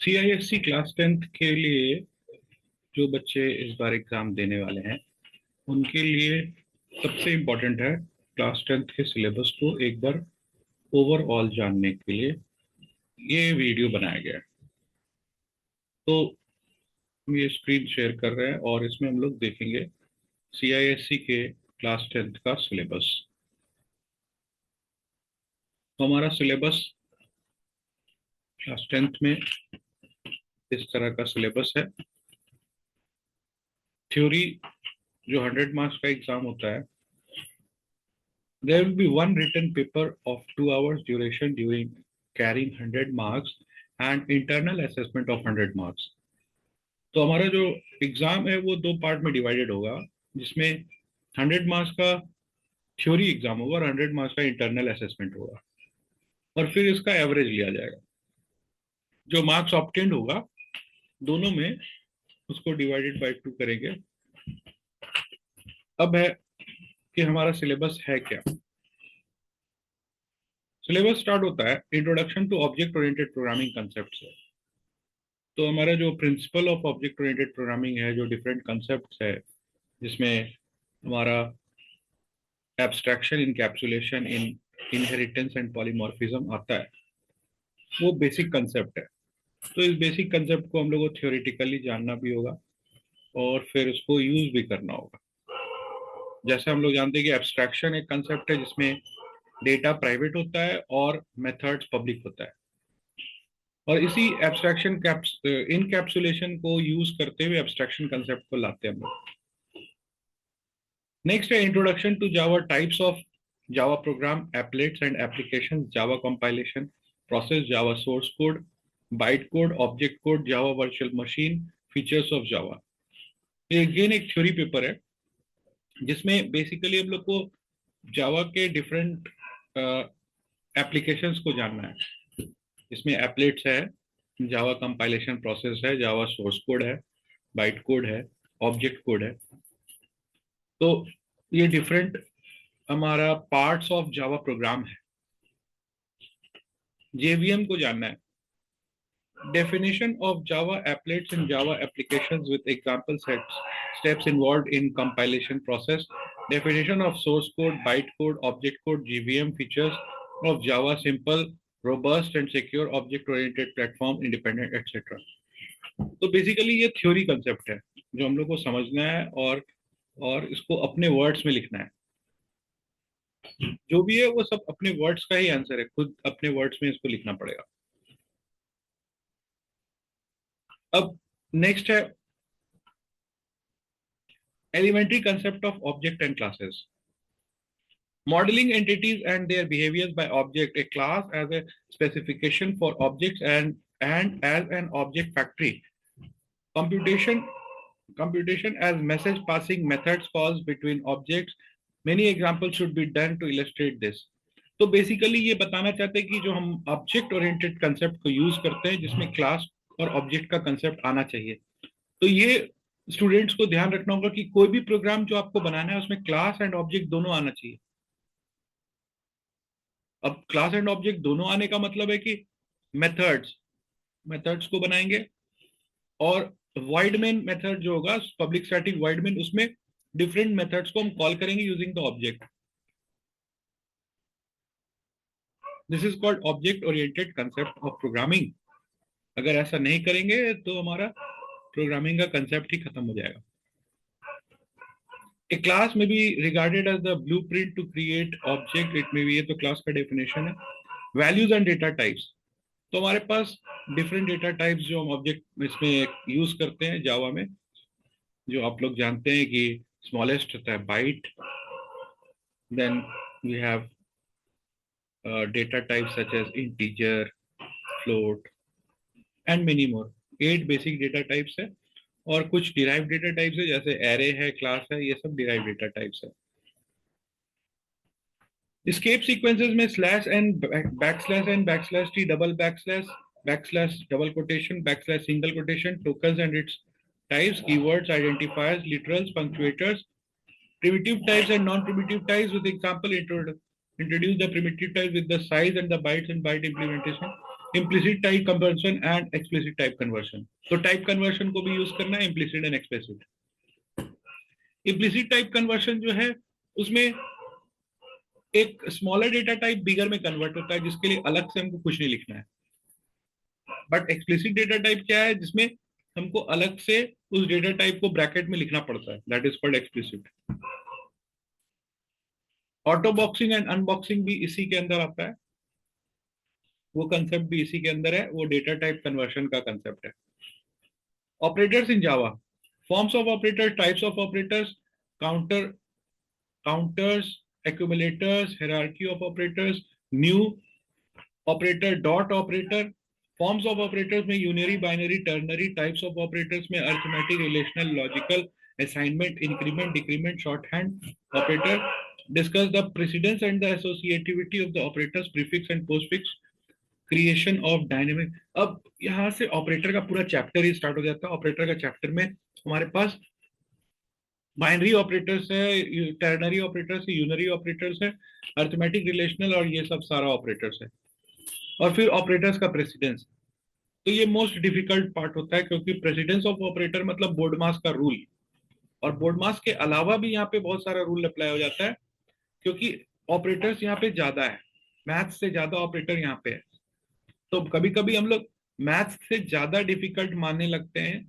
CISC class 10th के लिए जो बच्चे इस बार एग्जाम देने वाले हैं उनके लिए सबसे इम्पोर्टेंट है क्लास 10th के सिलेबस को एक बार ओवरऑल जानने के लिए ये वीडियो बनाया गया है। तो हम ये स्क्रीन शेयर कर रहे हैं और इसमें हम लोग देखेंगे CISC के क्लास 10th का सिलेबस। तो हमारा सिलेबस क्लास 10th में इस तरह का सिलेबस है। थ्योरी जो 100 मार्क्स का एग्जाम होता है, there will be one written paper of 2 hours duration during carrying 100 marks and internal assessment of 100 marks। तो हमारा जो एग्जाम है वो दो पार्ट में डिवाइडेड होगा, जिसमें 100 मार्क्स का थ्योरी एग्जाम होगा और 100 मार्क्स का इंटरनल असेसमेंट होगा, और फिर इसका एवरेज लिया जाएगा। जो मार्क्स ऑब्टेंड होगा दोनों में उसको डिवाइडेड बाय 2 करेंगे। अब है कि हमारा सिलेबस है क्या। सिलेबस स्टार्ट होता है introduction to object oriented programming concept से। तो हमारा जो principle of object oriented programming है, जो डिफरेंट कंसेप्ट है, जिसमें हमारा abstraction, encapsulation, inheritance and polymorphism आता है, वो बेसिक कंसेप्ट है। तो इस बेसिक कंसेप्ट को हम लोग को थ्योरेटिकली जानना भी होगा और फिर उसको यूज भी करना होगा। जैसे हम लोग जानते हैं कि एब्स्ट्रैक्शन एक कंसेप्ट है जिसमें डेटा प्राइवेट होता है और मेथड्स पब्लिक होता है, और इसी एब्स्ट्रैक्शन इनकैप्सुलेशन को यूज करते हुए एब्स्ट्रैक्शन कंसेप्ट को लाते हैं हम लोग। नेक्स्ट है introduction to Java, types of Java program, applets and application, Java compilation process, Java source code, byte code, object code, Java virtual machine, features of Java. ये again एक theory paper है जिसमें basically हम लोग को जावा के different applications को जानना है। इसमें एप्लेट्स है, जावा कंपाइलेशन प्रोसेस है, जावा सोर्स कोड है, बाइट कोड है, ऑब्जेक्ट कोड है। तो ये डिफरेंट हमारा पार्ट्स ऑफ जावा प्रोग्राम है। जेवीएम को जानना है, definition of Java applets and Java applications with example steps involved in compilation process, definition of source code, bytecode, object code, JVM, features of Java, simple, robust and secure object oriented platform, independent, etc. तो basically ये theory concept है जो हम लोग को समझना है और इसको अपने वर्ड्स में लिखना है। जो भी है वो सब अपने वर्ड्स का ही आंसर है, खुद अपने वर्ड्स में इसको लिखना पड़ेगा। अब नेक्स्ट है elementary concept of object and classes. Modeling entities and their behaviors by object, a class as a specification for objects and as an object factory. Computation as message passing methods calls between objects. Many examples should be done to illustrate this. तो basically ये बताना चाहते हैं कि जो हम object oriented concept को use करते हैं जिसमें क्लास और ऑब्जेक्ट का कंसेप्ट आना चाहिए। तो ये स्टूडेंट्स को ध्यान रखना होगा कि कोई भी प्रोग्राम जो आपको बनाना है उसमें क्लास एंड ऑब्जेक्ट दोनों आना चाहिए। अब क्लास एंड ऑब्जेक्ट दोनों आने का मतलब है कि मेथड्स को बनाएंगे, और वाइड मेन मेथड जो होगा पब्लिक स्टैटिक वाइड मेन, उसमें डिफरेंट मेथड्स को हम कॉल करेंगे using the object. This is called object oriented concept of programming. अगर ऐसा नहीं करेंगे तो हमारा प्रोग्रामिंग का कंसेप्ट ही खत्म हो जाएगा। A class may be regarded as the blueprint to create object. It may be, ये तो क्लास का डेफिनेशन है। वैल्यूज एंड डेटा टाइप्स, तो हमारे पास डिफरेंट डेटा टाइप्स जो हम ऑब्जेक्ट इसमें यूज करते हैं जावा में, जो आप लोग जानते हैं कि स्मॉलेस्ट होता है byte, then we have data types such as integer, float and many more. 8 basic data types है और कुछ डिराइव डेटा टाइप्स है, जैसे एरे है, क्लास है, ये सब डिराइव डेटा टाइप्स है। Escape sequences में slash and backslash t, double backslash double quotation, backslash single quotation, tokens and its types, keywords, identifiers, literals, punctuators, primitive types and non-primitive types with example introduce the primitive types with the size and the bytes and byte implementation, implicit type conversion and explicit type conversion. तो type conversion को भी use करना है, implicit and explicit. Implicit type conversion जो है उसमें एक smaller data type बिगर में कन्वर्ट होता है, जिसके लिए अलग से हमको कुछ नहीं लिखना है। बट एक्सप्लिसिट डेटा टाइप क्या है, जिसमें हमको अलग से उस डेटा टाइप को ब्रैकेट में लिखना पड़ता है, that is called explicit. Auto boxing and unboxing भी इसी के अंदर आता है, वो कंसेप्ट भी इसी के अंदर है, वो डेटा टाइप कन्वर्शन का कंसेप्ट है। Operators in Java, forms of operators, types of operators, counter counters, accumulators, hierarchy of operators, new operator, dot operator, forms of operators में unary, binary, ternary, types of operators में arithmetic, relational, logical, assignment, increment, decrement, shorthand operator, discuss the precedence and the associativity of the operators, prefix and postfix, creation of dynamic। अब यहाँ से operator का पूरा chapter ही start हो जाता है। Operator का चैप्टर में हमारे पास बाइनरी ऑपरेटर्स है, टर्नरी ऑपरेटर्स है, यूनरी ऑपरेटर्स है, अर्थमेटिक, रिलेशनल और ये सब सारा ऑपरेटर्स है। और फिर ऑपरेटर्स का प्रेसिडेंस। तो ये मोस्ट डिफिकल्ट पार्ट होता है, क्योंकि प्रेसिडेंस ऑफ ऑपरेटर मतलब बोर्ड मास का रूल, और बोर्ड मास के अलावा भी यहाँ पे बहुत सारा रूल अप्लाई हो जाता है, क्योंकि ऑपरेटर्स यहाँ पे ज्यादा है, मैथ्स से ज्यादा ऑपरेटर यहाँ पे है। तो कभी कभी हम लोग मैथ्स से ज्यादा डिफिकल्ट मानने लगते हैं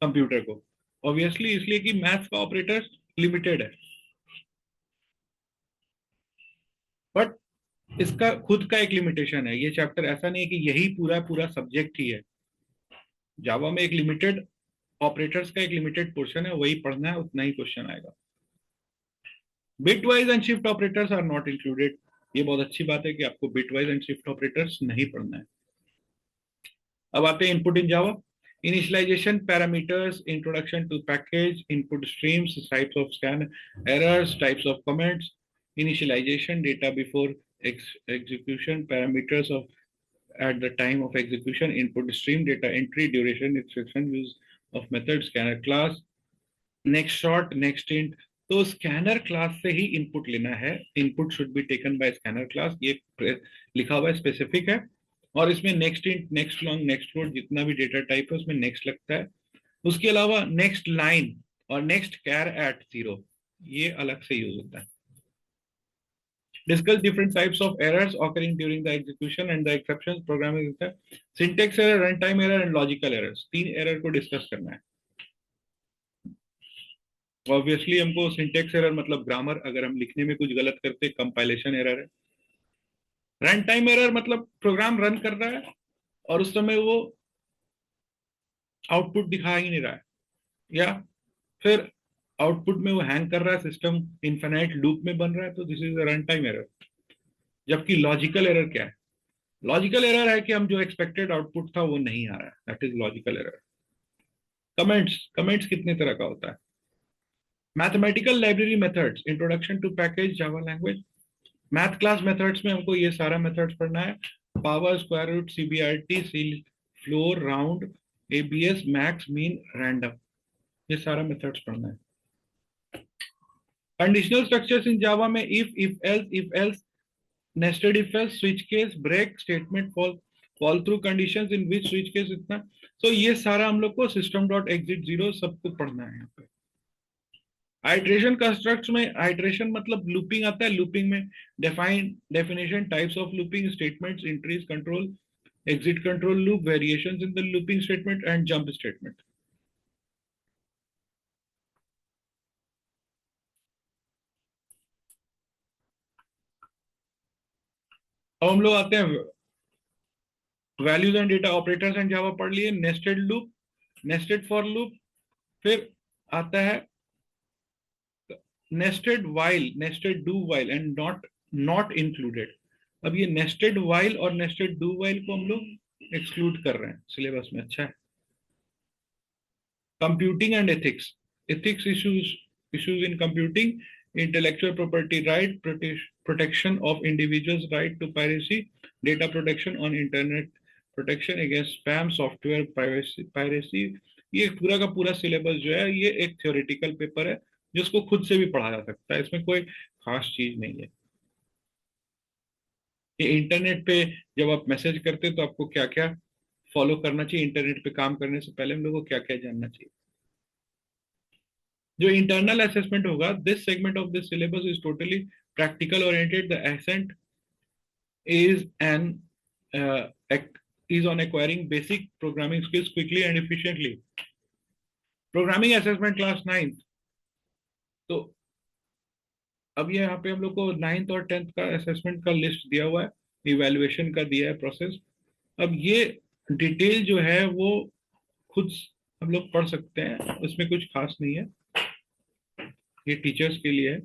कंप्यूटर को, ऑब्वियसली इसलिए कि मैथ्स का ऑपरेटर लिमिटेड है। बट इसका खुद का एक लिमिटेशन है, ये चैप्टर ऐसा नहीं है कि यही पूरा पूरा सब्जेक्ट ही है। जावा में एक लिमिटेड ऑपरेटर्स का एक लिमिटेड पोर्शन है, वही पढ़ना है, उतना ही क्वेश्चन आएगा। Bitwise and shift operators are not included. ये बहुत अच्छी बात है कि आपको bitwise and shift operators नहीं पढ़ना है। अब आते हैं input in Java. Initialization parameters, introduction to package, input streams, types of scan errors, types of comments, initialization, data before execution, parameters of at the time of execution, input stream, data entry, duration, instruction, use of method, scanner class, next short, next int। तो scanner class से ही input लेना है, input should be taken by scanner class, ये लिखा हुआ है, specific है। और इसमें next int, next long, next float, जितना भी डेटा टाइप है उसमें नेक्स्ट लगता है। उसके अलावा नेक्स्ट लाइन और नेक्स्ट कैर एट 0 ये अलग से यूज होता है। Discuss different types of errors occurring during the execution and the exceptions programming. Syntax error, run time error and logical errors, 3 error को डिस्कस करना है। ऑब्वियसली हमको सिंटेक्स एरर मतलब ग्रामर, अगर हम लिखने में कुछ गलत करते, कंपाइलेशन एरर है। रन टाइम एरर मतलब प्रोग्राम रन कर रहा है और उस समय वो आउटपुट दिखा ही नहीं रहा है, या फिर आउटपुट में वो हैंग कर रहा है, सिस्टम इनफिनाइट लूप में बन रहा है, तो this is run time error. जबकि लॉजिकल एरर क्या है? लॉजिकल एरर है कि हम जो एक्सपेक्टेड आउटपुट था वो नहीं आ रहा है, that is logical error. Comments, comments कितने तरह का होता है? Mathematical library methods, introduction to package Java language. Math class methods में हमको ये सारा मेथड्स पढ़ना है, power, square root, CBRT, ceil, floor, round, ABS, max, min, random, ये सारा मेथड्स पढ़ना है। कंडीशनल स्ट्रक्चर्स इन जावा में if else, nested if else, switch case, break statement, fall through conditions in which switch case, इतना। तो ये सारा हम लोग को सिस्टम डॉट एग्जिट 0 सबको पढ़ना है यहाँ पे। आइट्रेशन कंस्ट्रक्ट्स में, आइट्रेशन मतलब लूपिंग आता है, लूपिंग में definition, types of looping, statements, entries, control, exit control loop, variations in the looping statement and jump statement. अब हम लोग आते हैं values and data operators and Java पढ़ लिए, nested loop, nested for loop, फिर आता है nested while, nested do while and not included. अब ये नेस्टेड वाइल और नेस्टेड डू वाइल को हम लोग एक्सक्लूड कर रहे हैं सिलेबस में, अच्छा है। Computing and ethics, ethics issues in computing, intellectual property right, protection of individuals right to piracy, data protection on internet, protection against spam, software piracy। ये पूरा का पूरा सिलेबस जो है ये एक थ्योरेटिकल पेपर है जिसको खुद से भी पढ़ा जा सकता है, इसमें कोई खास चीज नहीं है। ये इंटरनेट पे जब आप मैसेज करते तो आपको क्या क्या फॉलो करना चाहिए, इंटरनेट पे काम करने से पहले हम लोग को क्या क्या जानना चाहिए। जो इंटरनल असेसमेंट होगा, this segment of this syllabus is totally practical oriented, the ascent is an is on acquiring basic programming skills quickly and efficiently. Programming assessment class 9th, तो अब ये यहाँ पे हम लोग को 9th और 10th का असेसमेंट का लिस्ट दिया हुआ है, इवैल्यूएशन का दिया है प्रोसेस। अब ये डिटेल जो है वो खुद हम लोग पढ़ सकते हैं, उसमें कुछ खास नहीं है, ये टीचर्स के लिए है।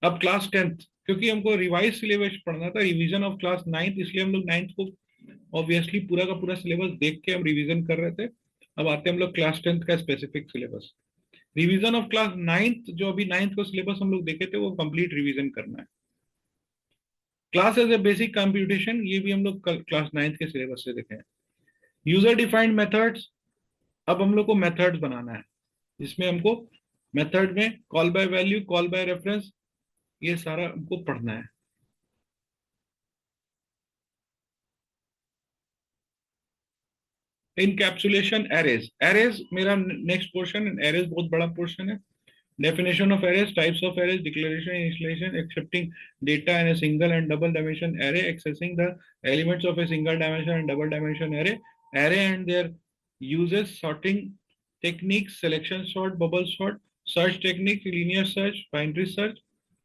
अब क्लास 10th, क्योंकि हमको रिवाइज सिलेबस पढ़ना था, रिवीजन ऑफ क्लास 9th, इसलिए हम लोग 9th को ऑब्वियसली पूरा का पूरा सिलेबस देख के हम रिवीजन कर रहे थे। अब आते हैं हम लोग क्लास 10th का specific syllabus. Revision of class 9th, जो अभी 9th का सिलेबस हम लोग देखे थे वो कंप्लीट रिवीजन करना है। Class as a basic computation, ये भी हम लोग क्लास 9th के सिलेबस से देखे हैं। यूजर डिफाइंड मेथड्स, अब हम लोग को मेथड्स बनाना है, जिसमें हमको मेथड में call by value, call by reference, ये सारा हमको पढ़ना है। इनकैप्सुलेशन एरेज, एरेज मेरा नेक्स्ट पोर्शन, एरेज बहुत बड़ा पोर्शन है। Definition of arrays, types of arrays, declaration, initialization, accepting data in a single and double dimension array, accessing the elements of a single dimension and double dimension array, array and their uses, sorting techniques, selection sort, bubble sort, search techniques, linear search, binary search,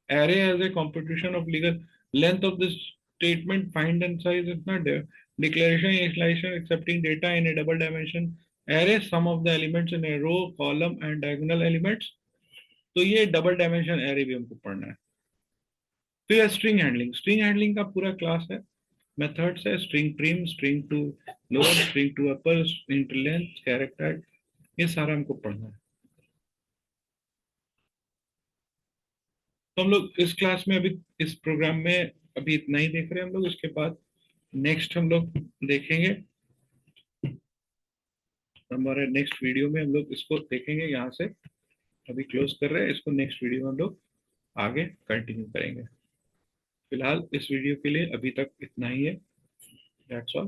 array as a computation of legal length of this statement, find and size is not there, declaration, initialization, accepting data in a double dimension array, sum of the elements in a row, column and diagonal elements। तो ये double dimension array भी हमको पढ़ना है। फिर string handling, string handling का पूरा class है, मेथड्स है, string trim, string to lower, string to upper, int length, character, ये सारा हमको पढ़ना है। तो हम लोग इस क्लास में अभी इस प्रोग्राम में अभी इतना ही देख रहे हैं हम लोग। इसके बाद नेक्स्ट हम लोग देखेंगे, हमारे नेक्स्ट वीडियो में हम लोग इसको देखेंगे। यहाँ से अभी क्लोज कर रहे हैं इसको, नेक्स्ट वीडियो में हम लोग आगे कंटिन्यू करेंगे। फिलहाल इस वीडियो के लिए अभी तक इतना ही है। That's all.